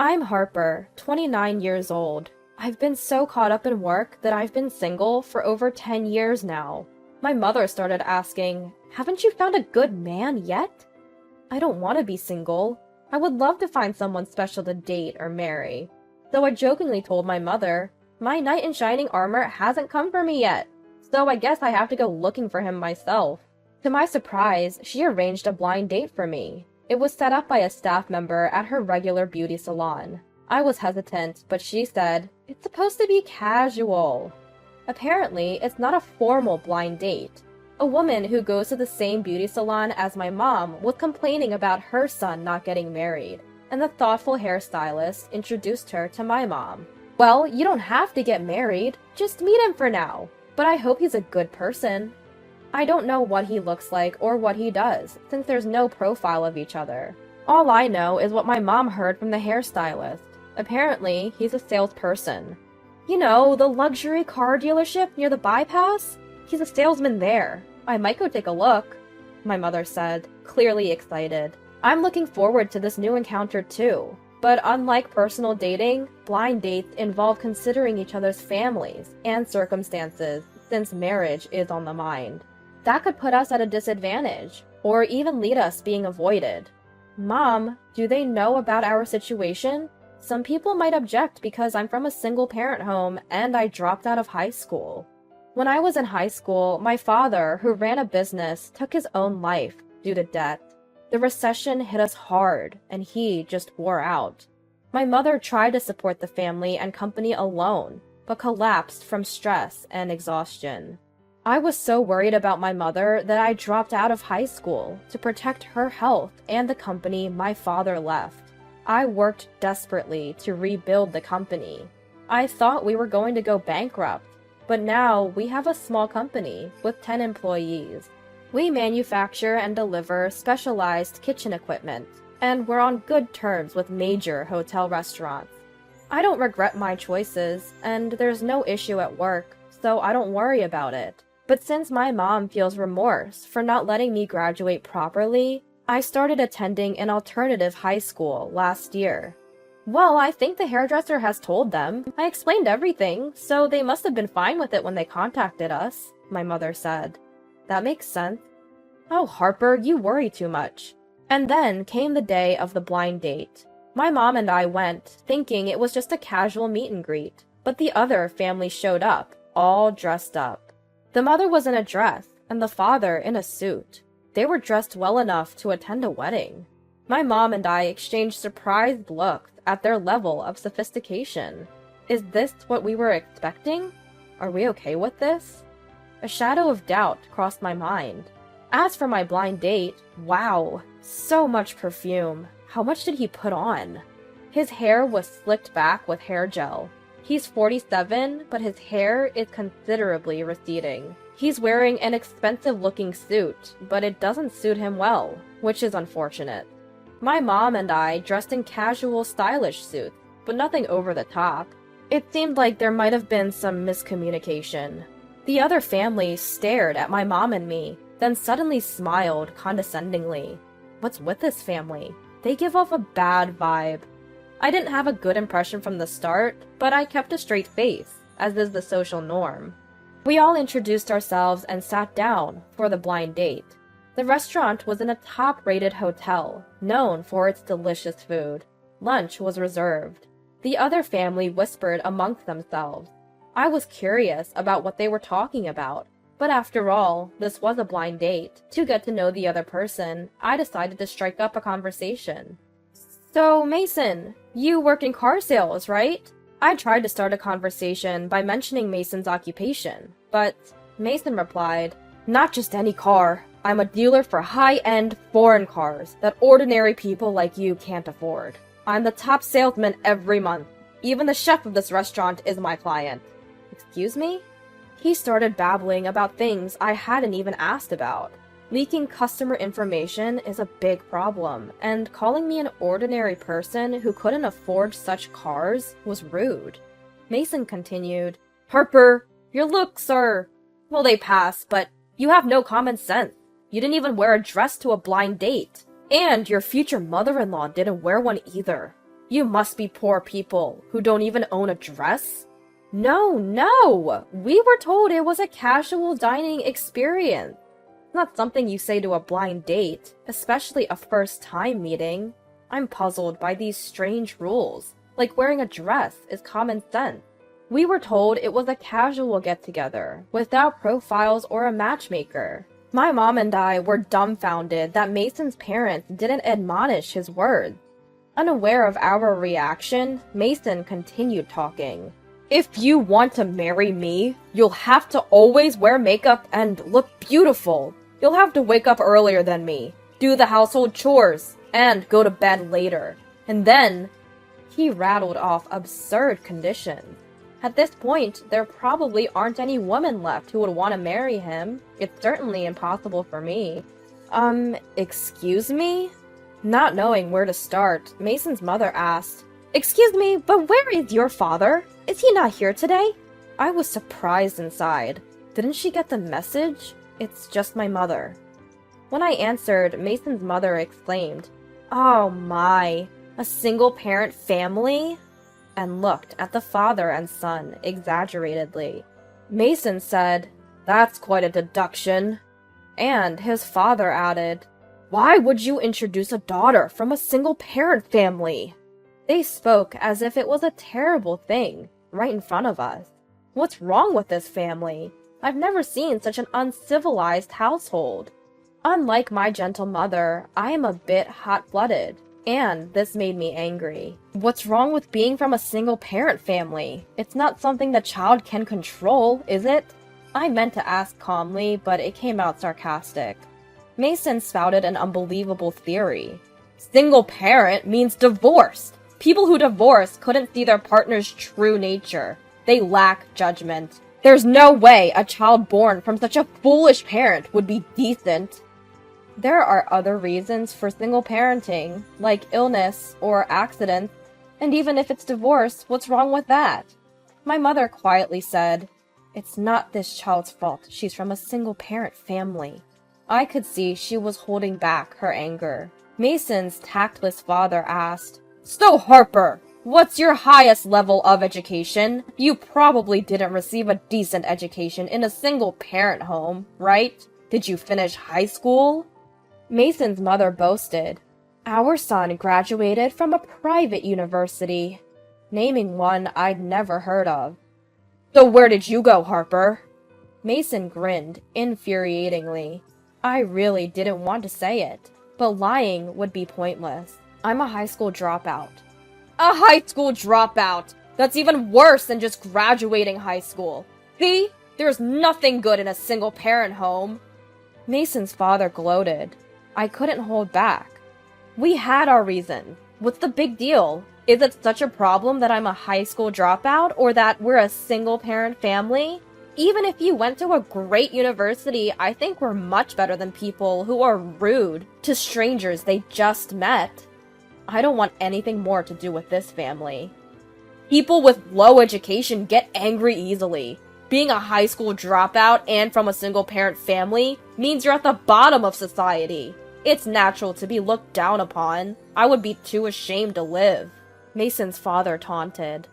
I'm Harper, 29 years old. I've been so caught up in work that I've been single for over 10 years now. My mother started asking, "Haven't you found a good man yet?" I don't want to be single. I would love to find someone special to date or marry. So I jokingly told my mother, "My knight in shining armor hasn't come for me yet, so I guess I have to go looking for him myself." To my surprise, she arranged a blind date for me. It was set up by a staff member at her regular beauty salon. I was hesitant, but she said, "It's supposed to be casual." Apparently, it's not a formal blind date. A woman who goes to the same beauty salon as my mom was complaining about her son not getting married, and the thoughtful hairstylist introduced her to my mom. "Well, you don't have to get married, just meet him for now, but I hope he's a good person." I don't know what he looks like or what he does, since there's no profile of each other. All I know is what my mom heard from the hairstylist. Apparently, he's a salesperson. You know, the luxury car dealership near the bypass? He's a salesman there. I might go take a look, my mother said, clearly excited. I'm looking forward to this new encounter too. But unlike personal dating, blind dates involve considering each other's families and circumstances, since marriage is on the mind. That could put us at a disadvantage, or even lead us being avoided. "Mom, do they know about our situation? Some people might object because I'm from a single-parent home and I dropped out of high school." When I was in high school, my father, who ran a business, took his own life due to debt. The recession hit us hard, and he just wore out. My mother tried to support the family and company alone, but collapsed from stress and exhaustion. I was so worried about my mother that I dropped out of high school to protect her health and the company my father left. I worked desperately to rebuild the company. I thought we were going to go bankrupt, but now we have a small company with 10 employees. We manufacture and deliver specialized kitchen equipment, and we're on good terms with major hotel restaurants. I don't regret my choices, and there's no issue at work, so I don't worry about it. But since my mom feels remorse for not letting me graduate properly, I started attending an alternative high school last year. "Well, I think the hairdresser has told them. I explained everything, so they must have been fine with it when they contacted us," my mother said. "That makes sense." "Oh, Harper, you worry too much." And then came the day of the blind date. My mom and I went, thinking it was just a casual meet and greet, but the other family showed up, all dressed up. The mother was in a dress, and the father in a suit. They were dressed well enough to attend a wedding. My mom and I exchanged surprised looks at their level of sophistication. Is this what we were expecting? Are we okay with this? A shadow of doubt crossed my mind. As for my blind date, wow, so much perfume. How much did he put on? His hair was slicked back with hair gel. He's 47, but his hair is considerably receding. He's wearing an expensive-looking suit, but it doesn't suit him well, which is unfortunate. My mom and I dressed in casual, stylish suits, but nothing over the top. It seemed like there might have been some miscommunication. The other family stared at my mom and me, then suddenly smiled condescendingly. What's with this family? They give off a bad vibe. I didn't have a good impression from the start, but I kept a straight face, as is the social norm. We all introduced ourselves and sat down for the blind date. The restaurant was in a top-rated hotel, known for its delicious food. Lunch was reserved. The other family whispered amongst themselves. I was curious about what they were talking about, but after all, this was a blind date. To get to know the other person, I decided to strike up a conversation. "So, Mason, you work in car sales, right?" I tried to start a conversation by mentioning Mason's occupation, but Mason replied, "Not just any car. I'm a dealer for high-end foreign cars that ordinary people like you can't afford. I'm the top salesman every month. Even the chef of this restaurant is my client." Excuse me? He started babbling about things I hadn't even asked about. Leaking customer information is a big problem, and calling me an ordinary person who couldn't afford such cars was rude. Mason continued, "Harper, your looks are... well, they pass, but you have no common sense. You didn't even wear a dress to a blind date. And your future mother-in-law didn't wear one either. You must be poor people who don't even own a dress? No! We were told it was a casual dining experience. Not something you say to a blind date, especially a first-time meeting. I'm puzzled by these strange rules, like wearing a dress is common sense. We were told it was a casual get-together, without profiles or a matchmaker. My mom and I were dumbfounded that Mason's parents didn't admonish his words. Unaware of our reaction, Mason continued talking. If you want to marry me, you'll have to always wear makeup and look beautiful. You'll have to wake up earlier than me, do the household chores, and go to bed later. And then, he rattled off absurd conditions. At this point, there probably aren't any women left who would want to marry him. It's certainly impossible for me. Excuse me? Not knowing where to start, Mason's mother asked, "Excuse me, but where is your father? Is he not here today?" I was surprised inside. Didn't she get the message? It's just my mother. When I answered, Mason's mother exclaimed, "Oh my, a single-parent family?" and looked at the father and son exaggeratedly. Mason said, "That's quite a deduction." And his father added, "Why would you introduce a daughter from a single-parent family?" They spoke as if it was a terrible thing, right in front of us. What's wrong with this family? I've never seen such an uncivilized household. Unlike my gentle mother, I am a bit hot-blooded, and this made me angry. What's wrong with being from a single-parent family? It's not something the child can control, is it? I meant to ask calmly, but it came out sarcastic. Mason spouted an unbelievable theory. Single parent means divorced. People who divorce couldn't see their partner's true nature. They lack judgment. There's no way a child born from such a foolish parent would be decent. There are other reasons for single parenting, like illness or accidents, and even if it's divorce, what's wrong with that? My mother quietly said, "It's not this child's fault. She's from a single-parent family." I could see she was holding back her anger. Mason's tactless father asked, "So Harper, what's your highest level of education? You probably didn't receive a decent education in a single-parent home, right? Did you finish high school?" Mason's mother boasted, "Our son graduated from a private university," naming one I'd never heard of. "So where did you go, Harper?" Mason grinned infuriatingly. I really didn't want to say it, but lying would be pointless. I'm a high school dropout. A high school dropout? That's even worse than just graduating high school. See? There's nothing good in a single-parent home. Mason's father gloated. I couldn't hold back. We had our reason. What's the big deal? Is it such a problem that I'm a high school dropout or that we're a single-parent family? Even if you went to a great university, I think we're much better than people who are rude to strangers they just met. I don't want anything more to do with this family. People with low education get angry easily. Being a high school dropout and from a single-parent family means you're at the bottom of society. It's natural to be looked down upon. I would be too ashamed to live. Mason's father taunted.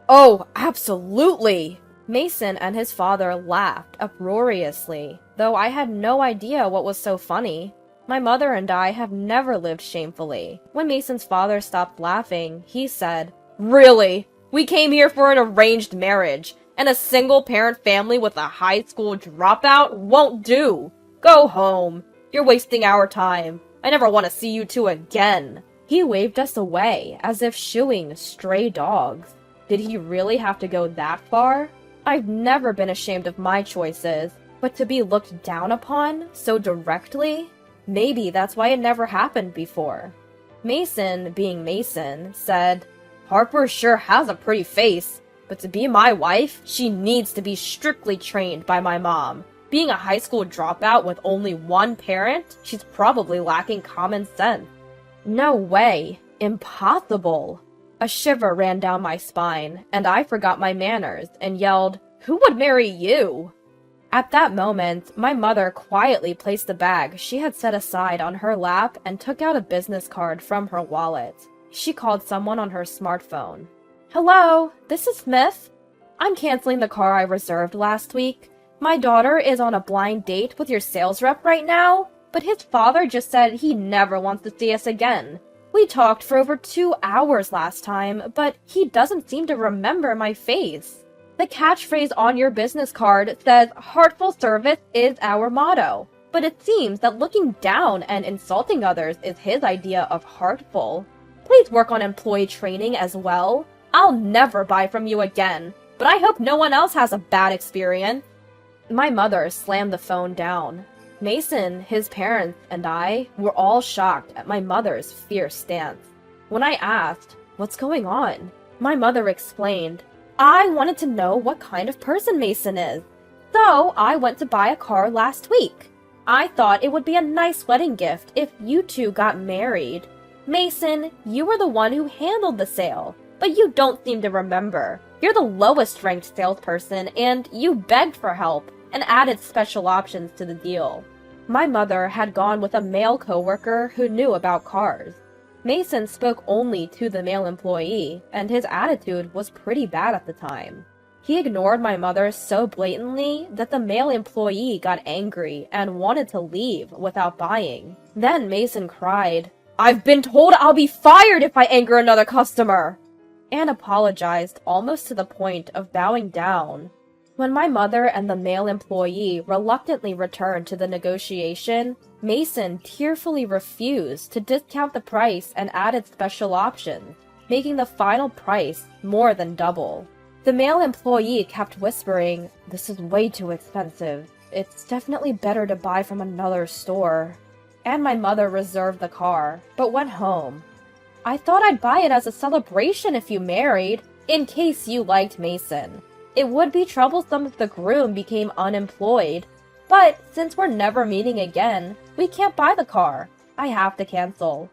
Oh, absolutely! Mason and his father laughed uproariously, though I had no idea what was so funny. My mother and I have never lived shamefully. When Mason's father stopped laughing, he said, "Really? We came here for an arranged marriage, and a single-parent family with a high school dropout won't do. Go home. You're wasting our time. I never want to see you two again." He waved us away, as if shooing stray dogs. Did he really have to go that far? I've never been ashamed of my choices, but to be looked down upon so directly? Maybe that's why it never happened before. Mason, being Mason, said, "Harper sure has a pretty face, but to be my wife, she needs to be strictly trained by my mom. Being a high school dropout with only one parent, she's probably lacking common sense." No way. Impossible. A shiver ran down my spine, and I forgot my manners and yelled, "Who would marry you?" At that moment, my mother quietly placed the bag she had set aside on her lap and took out a business card from her wallet. She called someone on her smartphone. "Hello, this is Smith. I'm canceling the car I reserved last week. My daughter is on a blind date with your sales rep right now, but his father just said he never wants to see us again. We talked for over 2 hours last time, but he doesn't seem to remember my face. The catchphrase on your business card says, 'Heartful service is our motto.' But it seems that looking down and insulting others is his idea of heartful. Please work on employee training as well. I'll never buy from you again, but I hope no one else has a bad experience." My mother slammed the phone down. Mason, his parents, and I were all shocked at my mother's fierce stance. When I asked, "What's going on?" my mother explained, "I wanted to know what kind of person Mason is, so I went to buy a car last week. I thought it would be a nice wedding gift if you two got married. Mason, you were the one who handled the sale, but you don't seem to remember. You're the lowest ranked salesperson, and you begged for help and added special options to the deal." My mother had gone with a male coworker who knew about cars. Mason spoke only to the male employee, and his attitude was pretty bad at the time. He ignored my mother so blatantly that the male employee got angry and wanted to leave without buying. Then Mason cried, "I've been told I'll be fired if I anger another customer!" and apologized almost to the point of bowing down. When my mother and the male employee reluctantly returned to the negotiation, Mason tearfully refused to discount the price and added special options, making the final price more than double. The male employee kept whispering, "This is way too expensive. It's definitely better to buy from another store." And my mother reserved the car, but went home. "I thought I'd buy it as a celebration if you married, in case you liked Mason. It would be troublesome if the groom became unemployed, but since we're never meeting again, we can't buy the car. I have to cancel."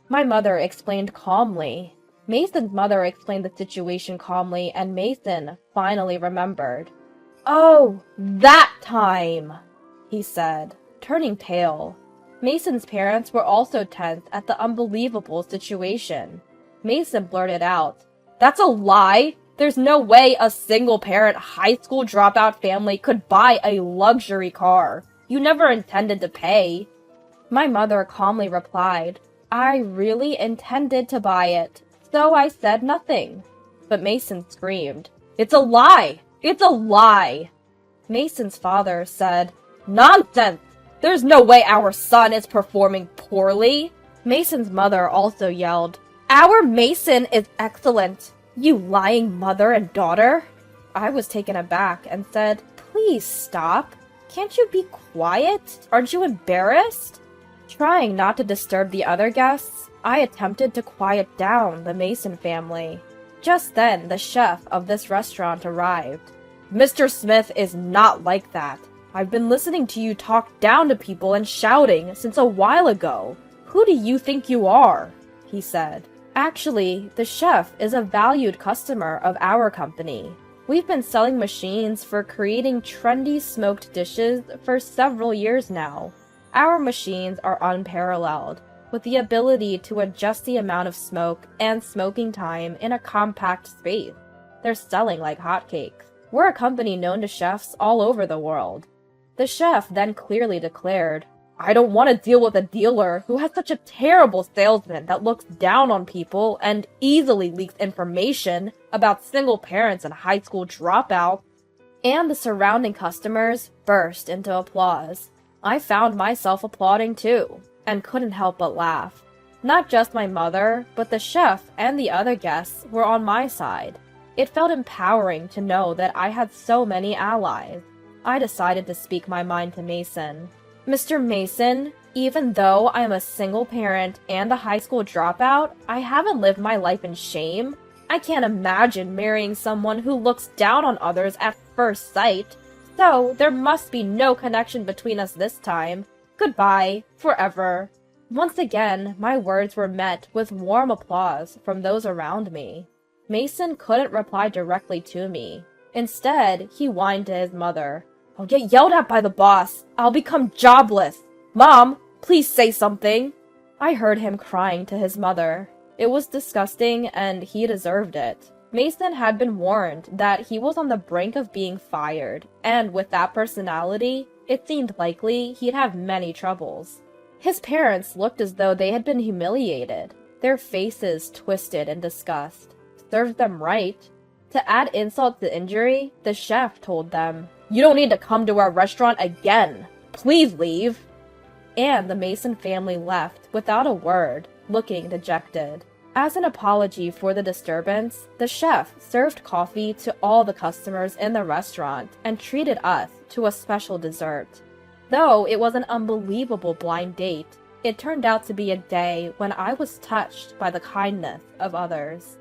My mother explained calmly. Mason's mother explained the situation calmly, and Mason finally remembered. "Oh, that time," he said, turning pale. Mason's parents were also tense at the unbelievable situation. Mason blurted out, "That's a lie! There's no way a single-parent high school dropout family could buy a luxury car. You never intended to pay." My mother calmly replied, "I really intended to buy it, so I said nothing." But Mason screamed, "It's a lie! It's a lie!" Mason's father said, "Nonsense! There's no way our son is performing poorly." Mason's mother also yelled, "Our Mason is excellent, you lying mother and daughter." I was taken aback and said, "Please stop. Can't you be quiet? Aren't you embarrassed?" Trying not to disturb the other guests, I attempted to quiet down the Mason family. Just then, the chef of this restaurant arrived. "Mr. Smith is not like that. I've been listening to you talk down to people and shouting since a while ago. Who do you think you are?" he said. Actually, the chef is a valued customer of our company. We've been selling machines for creating trendy smoked dishes for several years now. Our machines are unparalleled, with the ability to adjust the amount of smoke and smoking time in a compact space. They're selling like hotcakes. We're a company known to chefs all over the world. The chef then clearly declared, "I don't want to deal with a dealer who has such a terrible salesman that looks down on people and easily leaks information about single parents and high school dropouts." And the surrounding customers burst into applause. I found myself applauding too, and couldn't help but laugh. Not just my mother, but the chef and the other guests were on my side. It felt empowering to know that I had so many allies. I decided to speak my mind to Mason. "Mr. Mason, even though I'm a single parent and a high school dropout, I haven't lived my life in shame. I can't imagine marrying someone who looks down on others at first sight. So there must be no connection between us this time. Goodbye, forever." Once again, my words were met with warm applause from those around me. Mason couldn't reply directly to me. Instead, he whined to his mother, "I'll get yelled at by the boss. I'll become jobless. Mom, please say something." I heard him crying to his mother. It was disgusting, and he deserved it. Mason had been warned that he was on the brink of being fired, and with that personality, it seemed likely he'd have many troubles. His parents looked as though they had been humiliated, their faces twisted in disgust. Served them right. To add insult to injury, the chef told them, "You don't need to come to our restaurant again. Please leave." And the Mason family left without a word, looking dejected. As an apology for the disturbance, the chef served coffee to all the customers in the restaurant and treated us to a special dessert. Though it was an unbelievable blind date, it turned out to be a day when I was touched by the kindness of others.